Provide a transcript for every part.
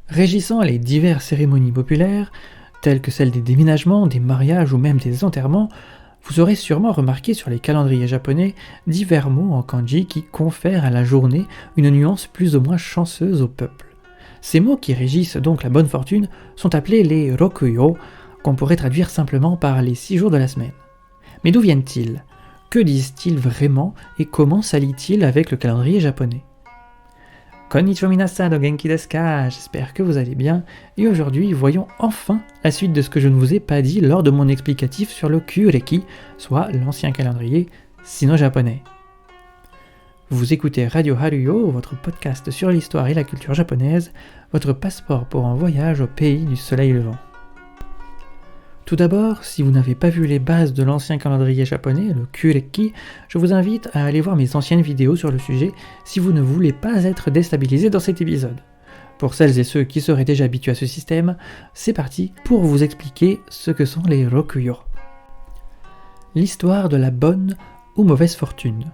Régissant les diverses cérémonies populaires, telles que celles des déménagements, des mariages ou même des enterrements, vous aurez sûrement remarqué sur les calendriers japonais divers mots en kanji qui confèrent à la journée une nuance plus ou moins chanceuse au peuple. Ces mots qui régissent donc la bonne fortune sont appelés les rokuyo, qu'on pourrait traduire simplement par les 6 jours de la semaine. Mais d'où viennent-ils ? Que disent-ils vraiment et comment s'allient-ils avec le calendrier japonais ? Konnichiwa minasan, o genki desu ka ? J'espère que vous allez bien, et aujourd'hui voyons enfin la suite de ce que je ne vous ai pas dit lors de mon explicatif sur le Kyureki, soit l'ancien calendrier sino-japonais. Vous écoutez Radio Haruyo, votre podcast sur l'histoire et la culture japonaise, votre passeport pour un voyage au pays du soleil levant. Tout d'abord, si vous n'avez pas vu les bases de l'ancien calendrier japonais, le Kyureki, je vous invite à aller voir mes anciennes vidéos sur le sujet si vous ne voulez pas être déstabilisé dans cet épisode. Pour celles et ceux qui seraient déjà habitués à ce système, c'est parti pour vous expliquer ce que sont les rokuyo. L'histoire de la bonne ou mauvaise fortune.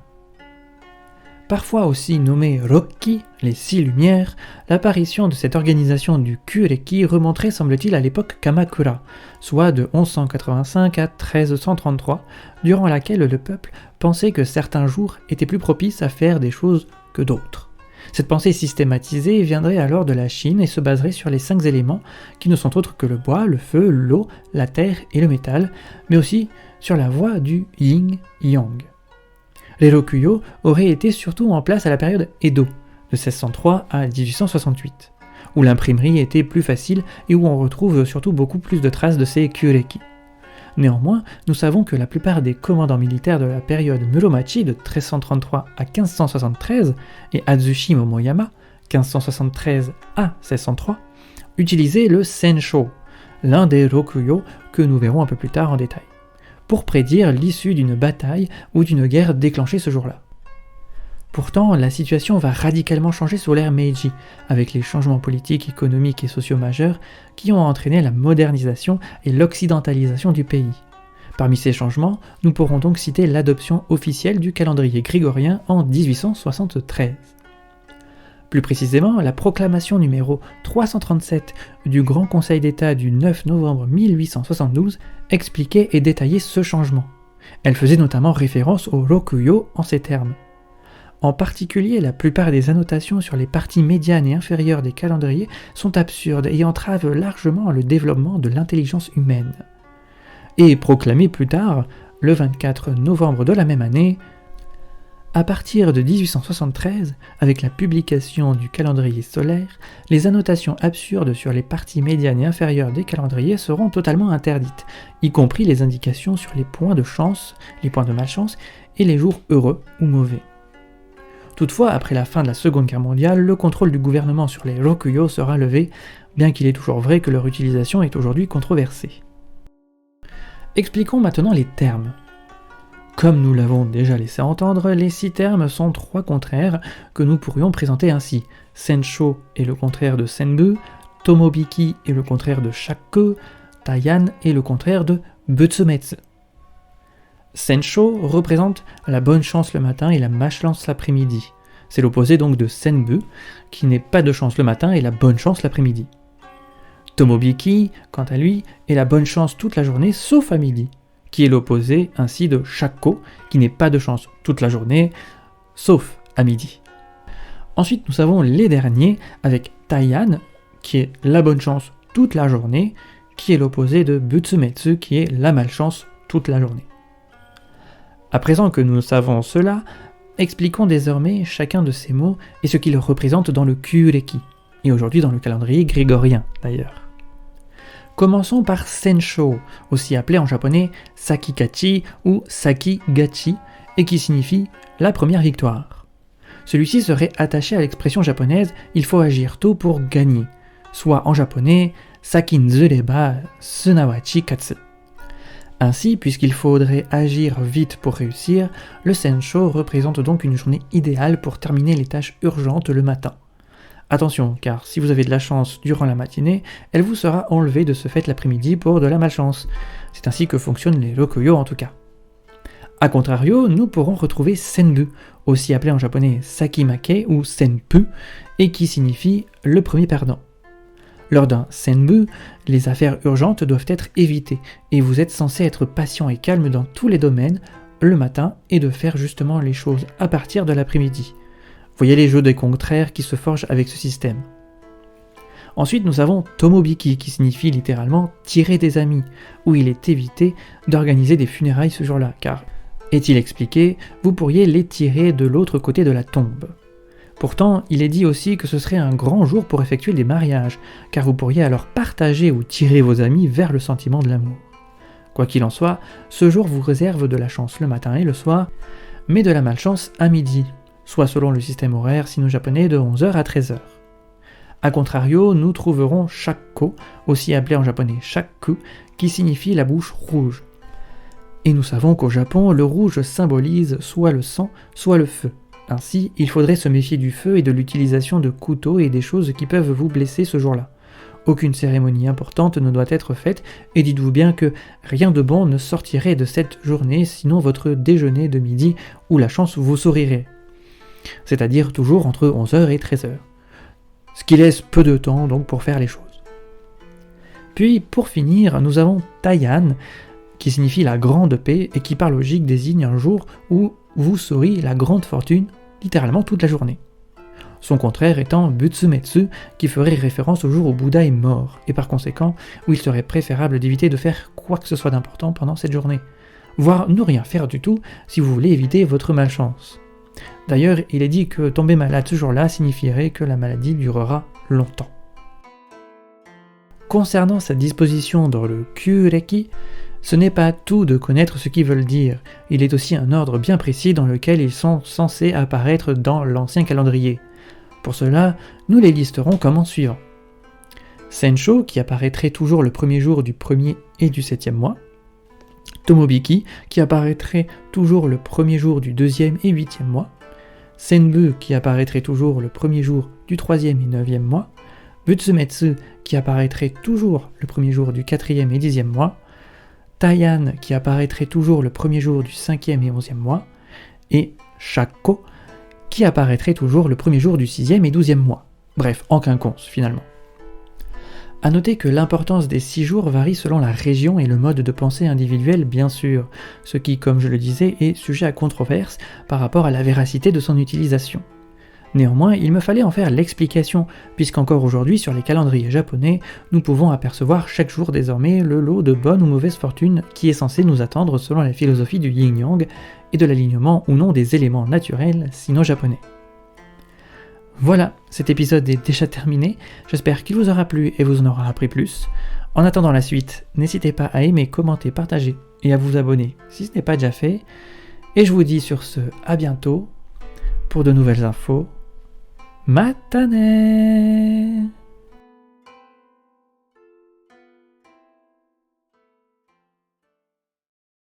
Parfois aussi nommé Rokki, les 6 lumières, l'apparition de cette organisation du Kyureki remonterait semble-t-il à l'époque Kamakura, soit de 1185 à 1333, durant laquelle le peuple pensait que certains jours étaient plus propices à faire des choses que d'autres. Cette pensée systématisée viendrait alors de la Chine et se baserait sur les 5 éléments qui ne sont autres que le bois, le feu, l'eau, la terre et le métal, mais aussi sur la voie du yin-yang. Les rokuyo auraient été surtout en place à la période Edo, de 1603 à 1868, où l'imprimerie était plus facile et où on retrouve surtout beaucoup plus de traces de ces kyureki. Néanmoins, nous savons que la plupart des commandants militaires de la période Muromachi de 1333 à 1573 et Atsushi Momoyama, 1573 à 1603, utilisaient le sensho, l'un des rokuyo que nous verrons un peu plus tard en détail, pour prédire l'issue d'une bataille ou d'une guerre déclenchée ce jour-là. Pourtant, la situation va radicalement changer sous l'ère Meiji, avec les changements politiques, économiques et sociaux majeurs qui ont entraîné la modernisation et l'occidentalisation du pays. Parmi ces changements, nous pourrons donc citer l'adoption officielle du calendrier grégorien en 1873. Plus précisément, la proclamation numéro 337 du Grand Conseil d'État du 9 novembre 1872 expliquait et détaillait ce changement. Elle faisait notamment référence au rokuyo en ces termes. En particulier, la plupart des annotations sur les parties médianes et inférieures des calendriers sont absurdes et entravent largement le développement de l'intelligence humaine. Et proclamée plus tard, le 24 novembre de la même année, à partir de 1873, avec la publication du calendrier solaire, les annotations absurdes sur les parties médianes et inférieures des calendriers seront totalement interdites, y compris les indications sur les points de chance, les points de malchance et les jours heureux ou mauvais. Toutefois, après la fin de la Seconde Guerre mondiale, le contrôle du gouvernement sur les rokuyo sera levé, bien qu'il est toujours vrai que leur utilisation est aujourd'hui controversée. Expliquons maintenant les termes. Comme nous l'avons déjà laissé entendre, les 6 termes sont 3 contraires que nous pourrions présenter ainsi. Sensho est le contraire de Senbu, Tomobiki est le contraire de Shakku, Taiyan est le contraire de Butsumetsu. Sensho représente la bonne chance le matin et la malchance l'après-midi. C'est l'opposé donc de Senbu, qui n'est pas de chance le matin et la bonne chance l'après-midi. Tomobiki, quant à lui, est la bonne chance toute la journée sauf à midi, qui est l'opposé ainsi de Shakko, qui n'est pas de chance toute la journée, sauf à midi. Ensuite, nous avons les derniers, avec Taiyan, qui est la bonne chance toute la journée, qui est l'opposé de Butsumetsu, qui est la malchance toute la journée. À présent que nous savons cela, expliquons désormais chacun de ces mots et ce qu'ils représentent dans le Kyureki, et aujourd'hui dans le calendrier grégorien d'ailleurs. Commençons par Sensho, aussi appelé en japonais Sakikachi ou Sakigachi, et qui signifie la première victoire. Celui-ci serait attaché à l'expression japonaise « il faut agir tôt pour gagner », soit en japonais « sakinzureba sunawachi katsu ». Ainsi, puisqu'il faudrait agir vite pour réussir, le Sensho représente donc une journée idéale pour terminer les tâches urgentes le matin. Attention, car si vous avez de la chance durant la matinée, elle vous sera enlevée de ce fait l'après-midi pour de la malchance. C'est ainsi que fonctionnent les rokuyo en tout cas. A contrario, nous pourrons retrouver Senbu, aussi appelé en japonais Sakimake ou Senpu, et qui signifie le premier perdant. Lors d'un senbu, les affaires urgentes doivent être évitées et vous êtes censé être patient et calme dans tous les domaines le matin et de faire justement les choses à partir de l'après-midi. Voyez les jeux des contraires qui se forgent avec ce système. Ensuite, nous avons Tomobiki, qui signifie littéralement « tirer des amis », où il est évité d'organiser des funérailles ce jour-là, car, est-il expliqué, vous pourriez les tirer de l'autre côté de la tombe. Pourtant, il est dit aussi que ce serait un grand jour pour effectuer des mariages, car vous pourriez alors partager ou tirer vos amis vers le sentiment de l'amour. Quoi qu'il en soit, ce jour vous réserve de la chance le matin et le soir, mais de la malchance à midi, soit selon le système horaire sino-japonais de 11h à 13h. A contrario, nous trouverons shakko, aussi appelé en japonais shakku, qui signifie la bouche rouge. Et nous savons qu'au Japon, le rouge symbolise soit le sang, soit le feu. Ainsi, il faudrait se méfier du feu et de l'utilisation de couteaux et des choses qui peuvent vous blesser ce jour-là. Aucune cérémonie importante ne doit être faite, et dites-vous bien que rien de bon ne sortirait de cette journée, sinon votre déjeuner de midi, où la chance vous sourirait. C'est-à-dire toujours entre 11h et 13h. Ce qui laisse peu de temps donc pour faire les choses. Puis pour finir, nous avons Taiyan, qui signifie la grande paix et qui par logique désigne un jour où vous sourit la grande fortune, littéralement toute la journée. Son contraire étant Butsumetsu, qui ferait référence au jour où Bouddha est mort, et par conséquent où il serait préférable d'éviter de faire quoi que ce soit d'important pendant cette journée, voire ne rien faire du tout si vous voulez éviter votre malchance. D'ailleurs, il est dit que tomber malade ce jour-là signifierait que la maladie durera longtemps. Concernant cette disposition dans le Kyureki, ce n'est pas tout de connaître ce qu'ils veulent dire, il est aussi un ordre bien précis dans lequel ils sont censés apparaître dans l'ancien calendrier. Pour cela, nous les listerons comme en suivant. Sensho, qui apparaîtrait toujours le premier jour du premier et du 7e mois. Tomobiki, qui apparaîtrait toujours le premier jour du 2e et 8e mois. Senbu, qui apparaîtrait toujours le premier jour du 3e et 9e mois. Butsumetsu, qui apparaîtrait toujours le premier jour du 4e et 10e mois. Taiyan, qui apparaîtrait toujours le premier jour du 5e et 11e mois. Et Shakko, qui apparaîtrait toujours le premier jour du 6e et 12e mois. Bref, en quinconce finalement. A noter que l'importance des 6 jours varie selon la région et le mode de pensée individuel bien sûr, ce qui, comme je le disais, est sujet à controverse par rapport à la véracité de son utilisation. Néanmoins, il me fallait en faire l'explication, puisqu'encore aujourd'hui sur les calendriers japonais, nous pouvons apercevoir chaque jour désormais le lot de bonne ou mauvaise fortune qui est censé nous attendre selon la philosophie du yin-yang et de l'alignement ou non des éléments naturels sino-japonais. Voilà, cet épisode est déjà terminé, j'espère qu'il vous aura plu et vous en aura appris plus. En attendant la suite, n'hésitez pas à aimer, commenter, partager et à vous abonner si ce n'est pas déjà fait. Et je vous dis sur ce, à bientôt pour de nouvelles infos. Matane!